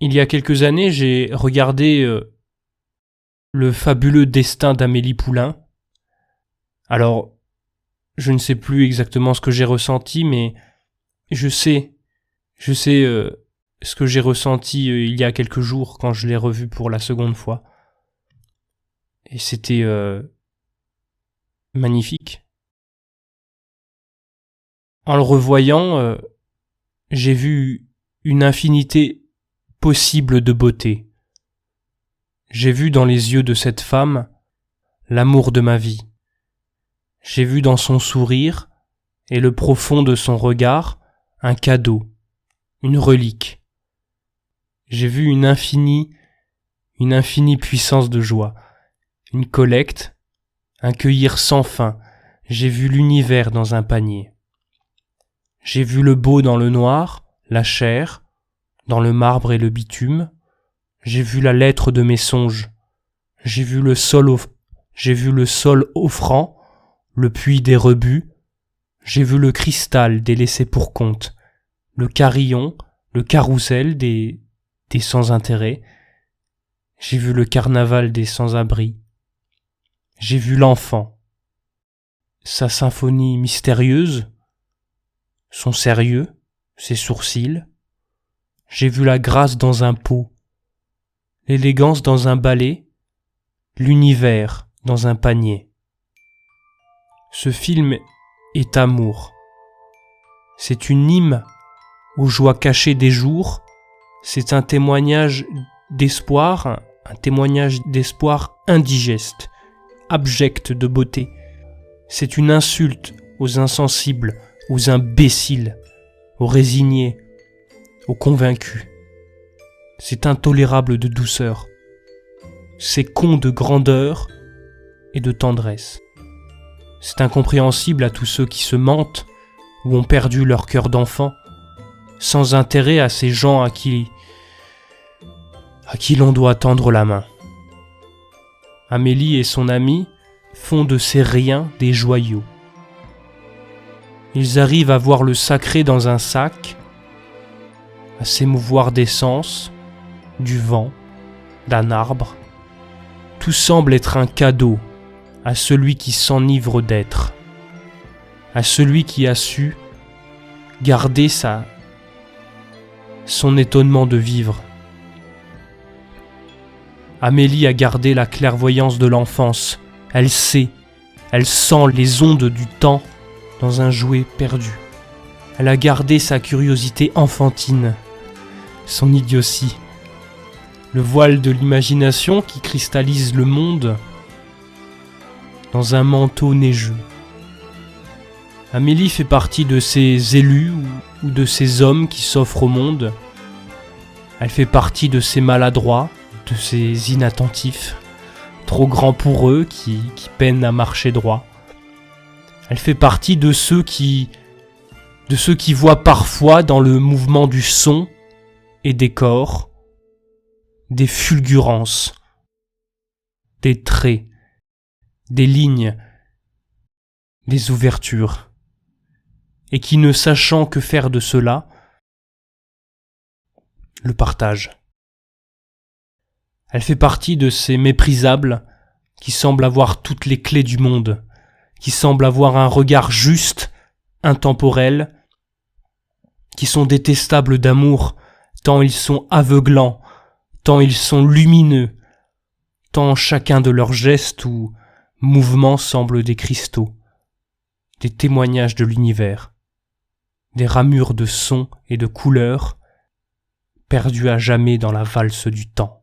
Il y a quelques années, j'ai regardé Le fabuleux destin d'Amélie Poulain. Alors, je ne sais plus exactement ce que j'ai ressenti, mais je sais ce que j'ai ressenti il y a quelques jours quand je l'ai revu pour la seconde fois. Et c'était magnifique. En le revoyant, j'ai vu une infinité possible de beauté. J'ai vu dans les yeux de cette femme l'amour de ma vie. J'ai vu dans son sourire et le profond de son regard un cadeau, une relique. J'ai vu une infinie puissance de joie, une collecte, un cueillir sans fin. J'ai vu l'univers dans un panier. J'ai vu le beau dans le noir, la chair, dans le marbre et le bitume. J'ai vu la lettre de mes songes. J'ai vu le sol offrant, le puits des rebuts. J'ai vu le cristal des laissés pour compte, le carillon, le carrousel des sans-intérêt. J'ai vu le carnaval des sans-abri. J'ai vu l'enfant, sa symphonie mystérieuse, son sérieux, ses sourcils. J'ai vu la grâce dans un pot, l'élégance dans un balai, l'univers dans un panier. Ce film est amour. C'est une hymne aux joies cachées des jours. C'est un témoignage d'espoir, un témoignage d'espoir indigeste, abject de beauté. C'est une insulte aux insensibles, aux imbéciles, aux résignés, aux convaincus. C'est intolérable de douceur. C'est con de grandeur et de tendresse. C'est incompréhensible à tous ceux qui se mentent ou ont perdu leur cœur d'enfant, sans intérêt à ces gens à qui l'on doit tendre la main. Amélie et son ami font de ces riens des joyaux. Ils arrivent à voir le sacré dans un sac, à s'émouvoir d'essence, du vent, d'un arbre. Tout semble être un cadeau à celui qui s'enivre d'être, à celui qui a su garder son étonnement de vivre. Amélie a gardé la clairvoyance de l'enfance. Elle sait, elle sent les ondes du temps dans un jouet perdu. Elle a gardé sa curiosité enfantine, son idiotie, le voile de l'imagination qui cristallise le monde dans un manteau neigeux. Amélie fait partie de ces élus ou de ces hommes qui s'offrent au monde. Elle fait partie de ces maladroits, de ces inattentifs, trop grands pour eux, qui peinent à marcher droit. Elle fait partie de ceux qui voient parfois dans le mouvement du son et des corps des fulgurances, des traits, des lignes, des ouvertures, et qui, ne sachant que faire de cela, le partagent. Elle fait partie de ces méprisables qui semblent avoir toutes les clés du monde, qui semblent avoir un regard juste, intemporel, qui sont détestables d'amour, tant ils sont aveuglants, tant ils sont lumineux, tant chacun de leurs gestes ou mouvements semble des cristaux, des témoignages de l'univers, des ramures de sons et de couleurs, perdus à jamais dans la valse du temps.